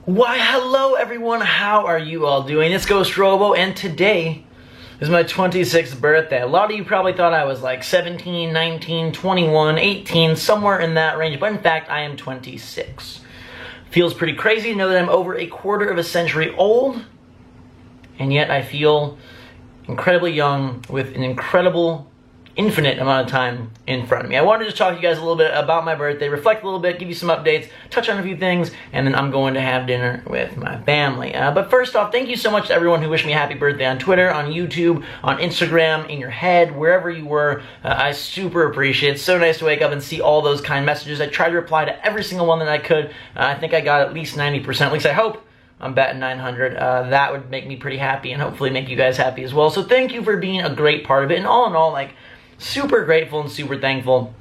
Why, hello everyone, how are you all doing? It's Ghost Robo, and today is my 26th birthday. A lot of you probably thought I was like 17, 19, 21, 18, somewhere in that range, but in fact, I am 26. Feels pretty crazy to know that I'm over a quarter of a century old, and yet I feel incredibly young with an incredible, infinite amount of time in front of me. I wanted to talk to you guys a little bit about my birthday, reflect a little bit, give you some updates, touch on a few things, and then I'm going to have dinner with my family. But first off, thank you so much to everyone who wished me a happy birthday on Twitter, on YouTube, on Instagram, in your head, wherever you were. I super appreciate it. It's so nice to wake up and see all those kind messages. I tried to reply to every single one that I could. I think I got at least 90%, at least I hope. I'm batting 900. That would make me pretty happy and hopefully make you guys happy as well. So thank you for being a great part of it. And all in all, like, super grateful and super thankful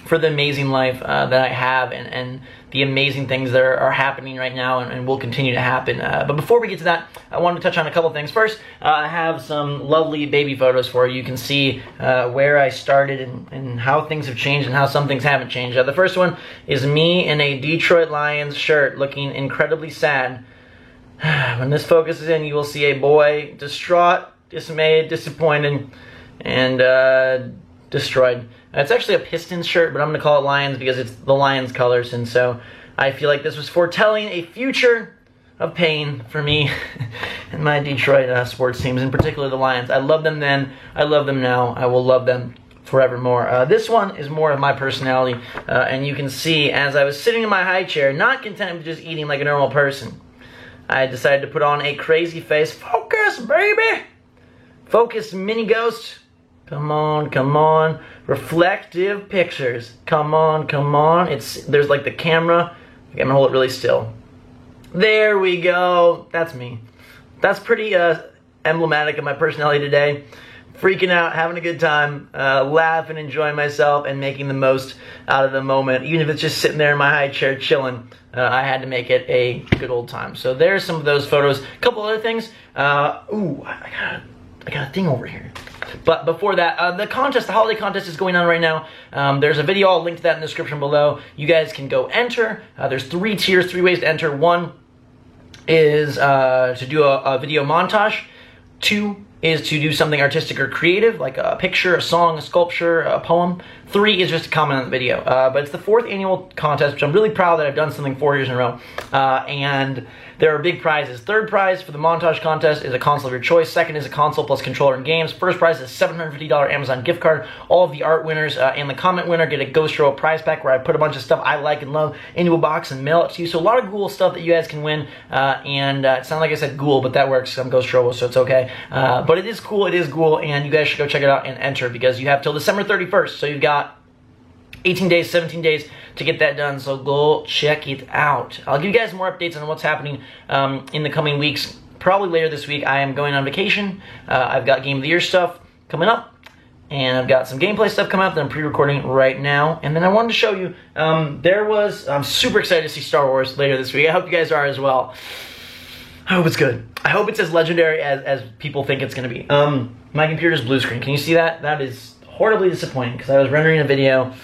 for the amazing life that I have and the amazing things that are happening right now and will continue to happen. But before we get to that, I wanted to touch on a couple things. First, I have some lovely baby photos for you. You can see where I started and how things have changed and how some things haven't changed. The first one is me in a Detroit Lions shirt looking incredibly sad. When this focuses in, you will see a boy distraught, dismayed, disappointed, and destroyed. It's actually a Pistons shirt, but I'm going to call it Lions because it's the Lions colors, and so I feel like this was foretelling a future of pain for me and my Detroit sports teams, in particular the Lions. I loved them then, I love them now, I will love them forevermore. This one is more of my personality, and you can see as I was sitting in my high chair, not content with just eating like a normal person, I decided to put on a crazy face. Focus, baby! Focus, mini ghost. Come on, come on. Reflective pictures. Come on, come on. There's like the camera. I'm gonna hold it really still. There we go. That's me. That's pretty emblematic of my personality today. Freaking out, having a good time, laughing, enjoying myself, and making the most out of the moment. Even if it's just sitting there in my high chair chilling, I had to make it a good old time. So there's some of those photos. A couple other things. Ooh, I got a thing over here. But before that, the holiday contest is going on right now. There's a video, I'll link to that in the description below. You guys can go enter. There's 3 tiers, 3 ways to enter. 1 is to do a video montage. 2 is to do something artistic or creative, like a picture, a song, a sculpture, a poem. 3 is just to comment on the video. But it's the 4th annual contest, which I'm really proud that I've done something 4 years in a row. And there are big prizes. 3rd prize for the montage contest is a console of your choice. 2nd is a console plus controller and games. 1st prize is a $750 Amazon gift card. All of the art winners and the comment winner get a Ghost Robo prize pack where I put a bunch of stuff I like and love into a box and mail it to you. So a lot of cool stuff that you guys can win. It sounds like I said ghoul, but that works. I'm Ghost Robo, so it's okay. But it is cool, and you guys should go check it out and enter because you have till December 31st. So you've got 18 days, 17 days to get that done, so go check it out. I'll give you guys more updates on what's happening in the coming weeks. Probably later this week, I am going on vacation. I've got Game of the Year stuff coming up, and I've got some gameplay stuff coming up that I'm pre-recording right now. And then I wanted to show you, I'm super excited to see Star Wars later this week. I hope you guys are as well. I hope it's good. I hope it's as legendary as people think it's going to be. My computer's blue screen. Can you see that? That is horribly disappointing because I was rendering a video.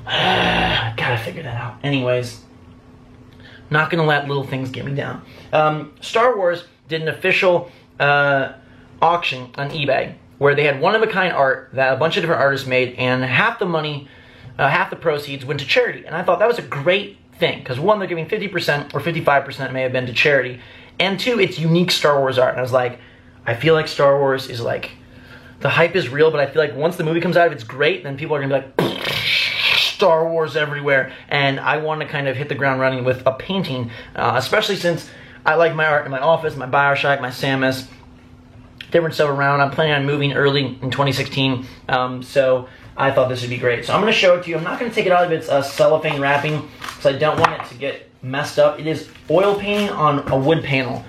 Gotta figure that out. Anyways, not gonna let little things get me down. Star Wars did an official auction on eBay where they had one-of-a-kind art that a bunch of different artists made, and half the money, half the proceeds went to charity. And I thought that was a great thing because 1, they're giving 50% or 55% may have been to charity, and 2, it's unique Star Wars art. And I was like, I feel like Star Wars is like, the hype is real, but I feel like once the movie comes out, if it's great, then people are gonna be like, Star Wars everywhere, and I want to kind of hit the ground running with a painting, especially since I like my art in my office, my Bioshock, my Samus, different stuff around. I'm planning on moving early in 2016, so I thought this would be great. So I'm going to show it to you. I'm not going to take it out of its cellophane wrapping because I don't want it to get messed up. It is oil painting on a wood panel.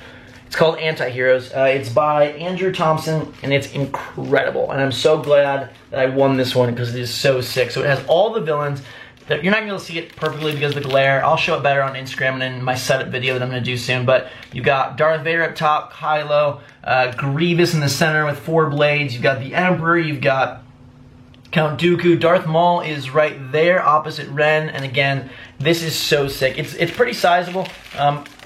It's called Anti-Heroes. It's by Andrew Thompson, and it's incredible. And I'm so glad that I won this one because it is so sick. So it has all the villains. You're not going to be able to see it perfectly because of the glare. I'll show it better on Instagram and in my setup video that I'm going to do soon. But you've got Darth Vader up top, Kylo, Grievous in the center with 4 blades. You've got the Emperor. You've got Count Dooku. Darth Maul is right there opposite Ren. And again, this is so sick. It's pretty sizable.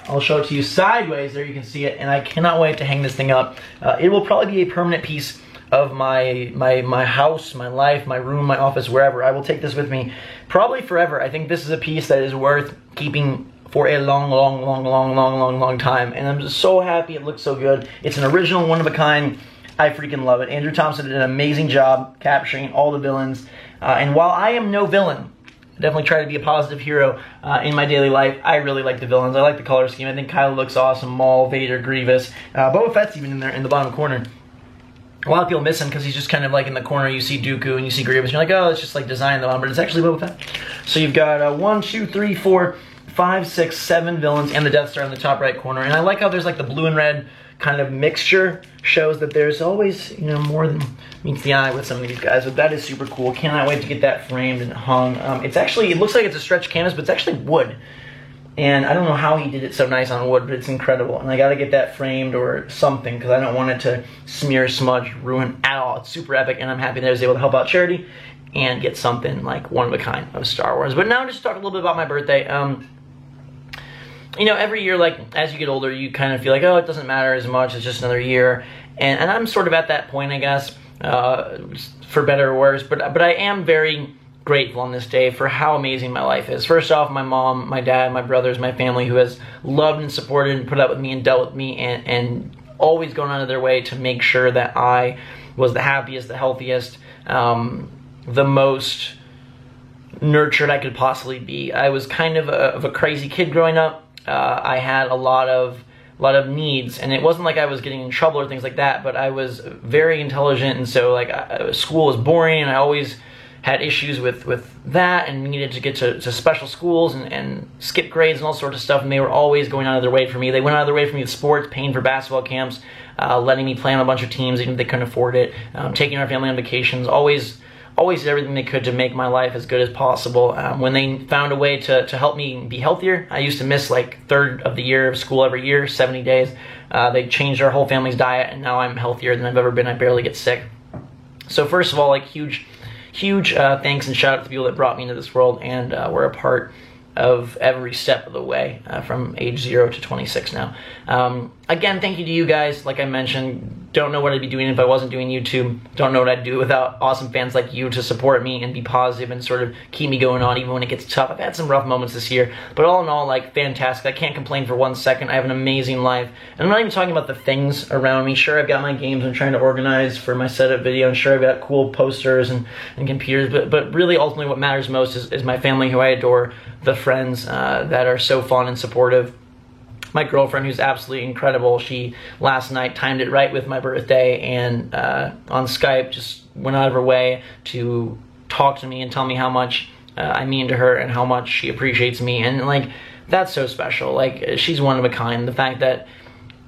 I'll show it to you sideways. There you can see it, and I cannot wait to hang this thing up. It will probably be a permanent piece of my house, my life, my room, my office, wherever. I will take this with me probably forever. I think this is a piece that is worth keeping for a long time, and I'm just so happy it looks so good. It's an original, one of a kind. I freaking love it. Andrew Thompson did an amazing job capturing all the villains, and while I am no villain, I definitely try to be a positive hero in my daily life. I really like the villains. I like the color scheme. I think Kylo looks awesome. Maul, Vader, Grievous, Boba Fett's even in there in the bottom corner. A lot of people miss him because he's just kind of like in the corner. You see Dooku and you see Grievous, and you're like, oh, it's just like design the one, but it's actually Boba Fett. So you've got 1, 2, 3, 4, 5, 6, 7 villains and the Death Star in the top right corner. And I like how there's like the blue and red kind of mixture. Shows that there's always, you know, more than meets the eye with some of these guys. But that is super cool. Cannot wait to get that framed and hung. It's actually, it looks like it's a stretched canvas, but it's actually wood. And I don't know how he did it so nice on wood, but it's incredible. And I got to get that framed or something because I don't want it to smear, smudge, ruin at all. It's super epic, and I'm happy that I was able to help out charity and get something like one of a kind of Star Wars. But now just talk a little bit about my birthday. You know, every year, like, as you get older, you kind of feel like, oh, it doesn't matter as much, it's just another year. And I'm sort of at that point, I guess, for better or worse. But I am very grateful on this day for how amazing my life is. First off, my mom, my dad, my brothers, my family, who has loved and supported and put up with me and dealt with me and always gone out of their way to make sure that I was the happiest, the healthiest, the most nurtured I could possibly be. I was kind of a crazy kid growing up. I had a lot of needs, and it wasn't like I was getting in trouble or things like that, but I was very intelligent, and so like school was boring, and I always had issues with that and needed to get to special schools and skip grades and all sorts of stuff, and they were always going out of their way for me. They went out of their way for me with sports, paying for basketball camps, letting me play on a bunch of teams even if they couldn't afford it, taking our family on vacations, always did everything they could to make my life as good as possible. When they found a way to help me be healthier, I used to miss like third of the year of school every year, 70 days. They changed our whole family's diet, and now I'm healthier than I've ever been. I barely get sick. So first of all, like huge thanks and shout out to the people that brought me into this world and were a part of every step of the way from age 0 to 26 now. Again, thank you to you guys. Like I mentioned, don't know what I'd be doing if I wasn't doing YouTube. Don't know what I'd do without awesome fans like you to support me and be positive and sort of keep me going on even when it gets tough. I've had some rough moments this year, but all in all, like, fantastic. I can't complain for 1 second. I have an amazing life. And I'm not even talking about the things around me. Sure, I've got my games I'm trying to organize for my setup video, and sure, I've got cool posters and computers, but really, ultimately, what matters most is my family, who I adore, the friends that are so fun and supportive. My girlfriend, who's absolutely incredible, she last night timed it right with my birthday, and on Skype just went out of her way to talk to me and tell me how much I mean to her and how much she appreciates me. And like, that's so special. Like, she's one of a kind. The fact that,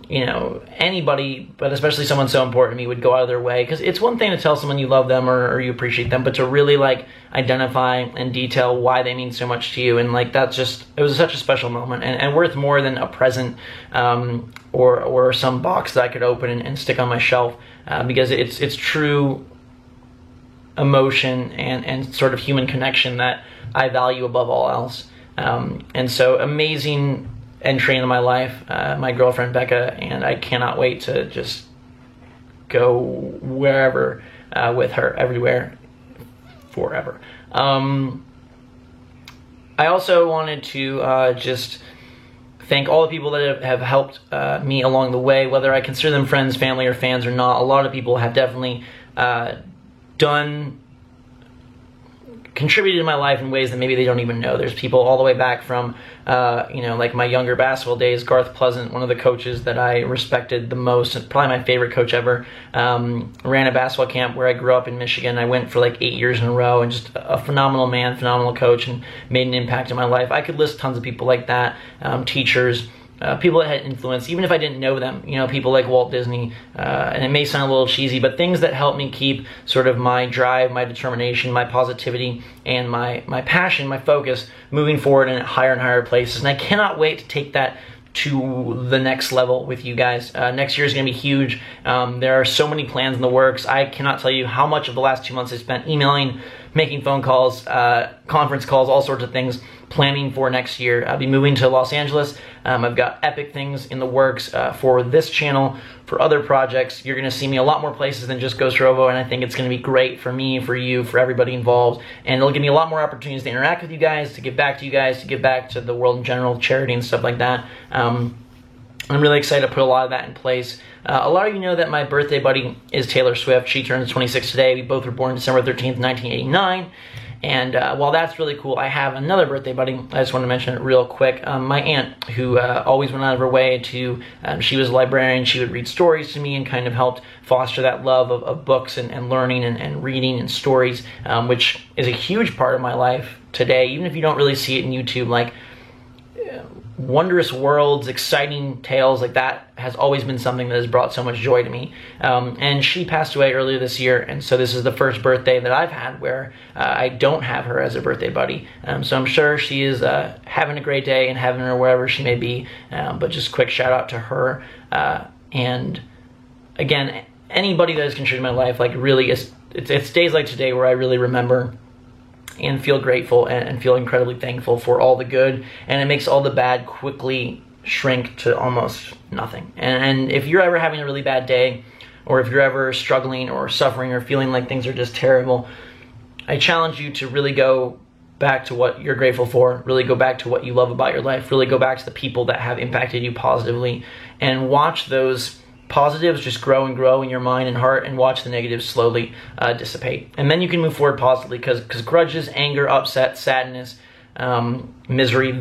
you know, anybody, but especially someone so important to me, would go out of their way, because it's one thing to tell someone you love them or you appreciate them, but to really like identify and detail why they mean so much to you. And like, that's just, it was such a special moment, and worth more than a present or some box that I could open and stick on my shelf, because it's true emotion and sort of human connection that I value above all else. And so amazing entry into my life, my girlfriend Becca, and I cannot wait to just go wherever with her, everywhere, forever. I also wanted to just thank all the people that have helped me along the way, whether I consider them friends, family, or fans or not. A lot of people have definitely contributed in my life in ways that maybe they don't even know. There's people all the way back from, you know, like my younger basketball days. Garth Pleasant, one of the coaches that I respected the most, and probably my favorite coach ever, ran a basketball camp where I grew up in Michigan. I went for like 8 years in a row, and just a phenomenal man, phenomenal coach, and made an impact in my life. I could list tons of people like that, teachers, people that had influence, even if I didn't know them, you know, people like Walt Disney, and it may sound a little cheesy, but things that helped me keep sort of my drive, my determination, my positivity, and my passion, my focus, moving forward in higher and higher places. And I cannot wait to take that to the next level with you guys. Next year is going to be huge. There are so many plans in the works. I cannot tell you how much of the last 2 months I spent emailing making phone calls, conference calls, all sorts of things, planning for next year. I'll be moving to Los Angeles. I've got epic things in the works for this channel, for other projects. You're going to see me a lot more places than just Ghost Robo, and I think it's going to be great for me, for you, for everybody involved. And it'll give me a lot more opportunities to interact with you guys, to give back to you guys, to give back to the world in general, charity and stuff like that. I'm really excited to put a lot of that in place. A lot of you know that my birthday buddy is Taylor Swift. She turns 26 today. We both were born December 13th, 1989. And while that's really cool, I have another birthday buddy. I just want to mention it real quick. My aunt, who always went out of her way to, she was a librarian. She would read stories to me and kind of helped foster that love of books and learning and reading and stories, which is a huge part of my life today. Even if you don't really see it in YouTube, like wondrous worlds, exciting tales, like that has always been something that has brought so much joy to me. And she passed away earlier this year, and so this is the first birthday that I've had where I don't have her as a birthday buddy. So I'm sure she is having a great day in heaven or wherever she may be, but just quick shout out to her. And again, anybody that has contributed to my life, like really, it's days like today where I really remember and feel grateful and feel incredibly thankful for all the good, and it makes all the bad quickly shrink to almost nothing. And if you're ever having a really bad day, or if you're ever struggling or suffering or feeling like things are just terrible, I challenge you to really go back to what you're grateful for, really go back to what you love about your life, really go back to the people that have impacted you positively, and watch those positives just grow and grow in your mind and heart, and watch the negatives slowly dissipate. And then you can move forward positively, because grudges, anger, upset, sadness, misery,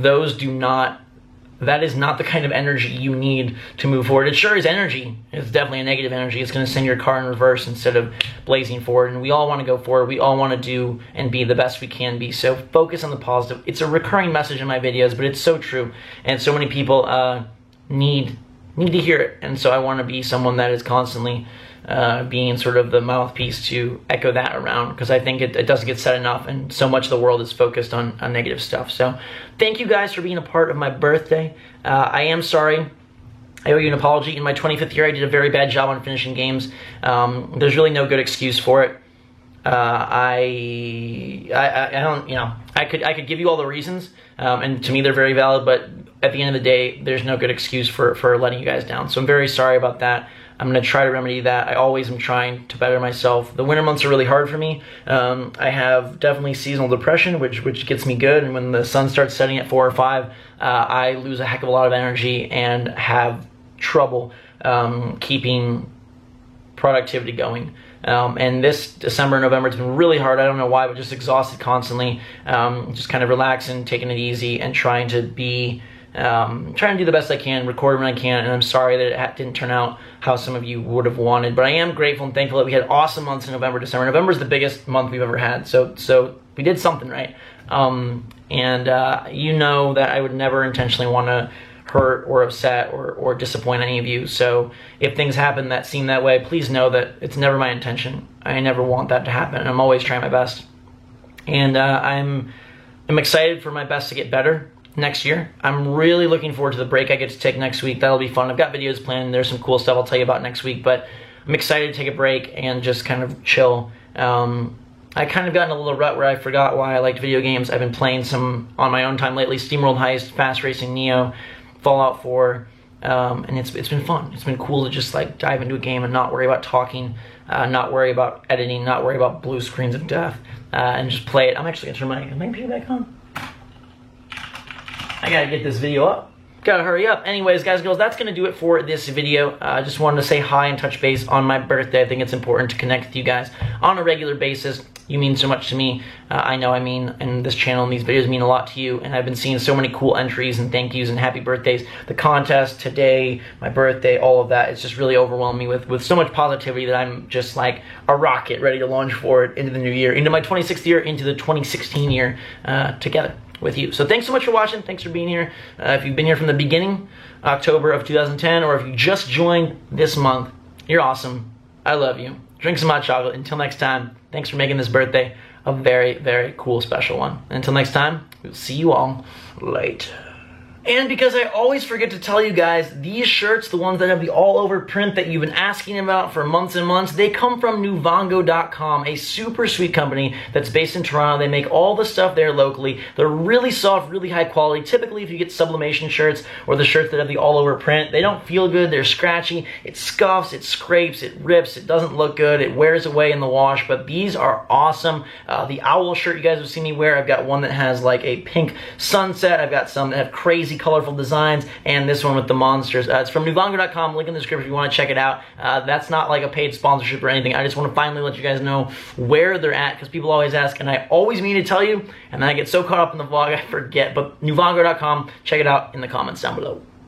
that is not the kind of energy you need to move forward. It sure is energy. It's definitely a negative energy. It's going to send your car in reverse instead of blazing forward. And we all want to go forward. We all want to do and be the best we can be. So focus on the positive. It's a recurring message in my videos, but it's so true. And so many people need to hear it. And so I want to be someone that is constantly being sort of the mouthpiece to echo that around, because I think it doesn't get said enough, and so much of the world is focused on negative stuff. So thank you guys for being a part of my birthday. I am sorry. I owe you an apology. In my 25th year, I did a very bad job on finishing games. There's really no good excuse for it. I don't, you know, I could give you all the reasons, and to me they're very valid, but at the end of the day, there's no good excuse for letting you guys down. So I'm very sorry about that. I'm going to try to remedy that. I always am trying to better myself. The winter months are really hard for me. I have definitely seasonal depression, which gets me good, and when the sun starts setting at 4 or 5, I lose a heck of a lot of energy and have trouble keeping productivity going. And this December and November, it's been really hard. I don't know why, but just exhausted constantly. Just kind of relaxing, taking it easy, and trying to be, trying to do the best I can, record when I can. And I'm sorry that it didn't turn out how some of you would have wanted. But I am grateful and thankful that we had awesome months in November, December. November is the biggest month we've ever had. So we did something right. You know that I would never intentionally want to hurt or upset or disappoint any of you. So if things happen that seem that way, please know that it's never my intention. I never want that to happen, and I'm always trying my best. And I'm excited for my best to get better next year. I'm really looking forward to the break I get to take next week. That'll be fun. I've got videos planned. There's some cool stuff I'll tell you about next week, but I'm excited to take a break and just kind of chill. I kind of got in a little rut where I forgot why I liked video games. I've been playing some on my own time lately: SteamWorld Heist, Fast Racing Neo, Fallout 4, and it's been fun. It's been cool to just like dive into a game and not worry about talking, not worry about editing, not worry about blue screens of death, and just play it. I'm actually gonna turn my computer back on. I gotta get this video up. Gotta hurry up. Anyways, guys and girls, that's gonna do it for this video. I just wanted to say hi and touch base on my birthday. I think it's important to connect with you guys on a regular basis. You mean so much to me. I know I mean, and this channel and these videos mean a lot to you, and I've been seeing so many cool entries and thank yous and happy birthdays. The contest, today, my birthday, all of that. It's just really overwhelmed me with so much positivity that I'm just like a rocket ready to launch forward into the new year, into my 26th year, into the 2016 year together with you. So thanks so much for watching. Thanks for being here. If you've been here from the beginning, October of 2010, or if you just joined this month, you're awesome. I love you. Drink some hot chocolate. Until next time, thanks for making this birthday a very, very cool, special one. And until next time, we'll see you all later. And because I always forget to tell you guys, these shirts, the ones that have the all-over print that you've been asking about for months and months, they come from Nuvango.com, a super sweet company that's based in Toronto. They make all the stuff there locally. They're really soft, really high quality. Typically, if you get sublimation shirts or the shirts that have the all-over print, they don't feel good, they're scratchy, it scuffs, it scrapes, it rips, it doesn't look good, it wears away in the wash, but these are awesome. The owl shirt you guys have seen me wear, I've got one that has like a pink sunset, I've got some that have crazy colorful designs, and this one with the monsters. It's from Nuvango.com, link in the description if you want to check it out. That's not like a paid sponsorship or anything. I just want to finally let you guys know where they're at, because people always ask, and I always mean to tell you, and then I get so caught up in the vlog I forget. But Nuvango.com, check it out in the comments down below.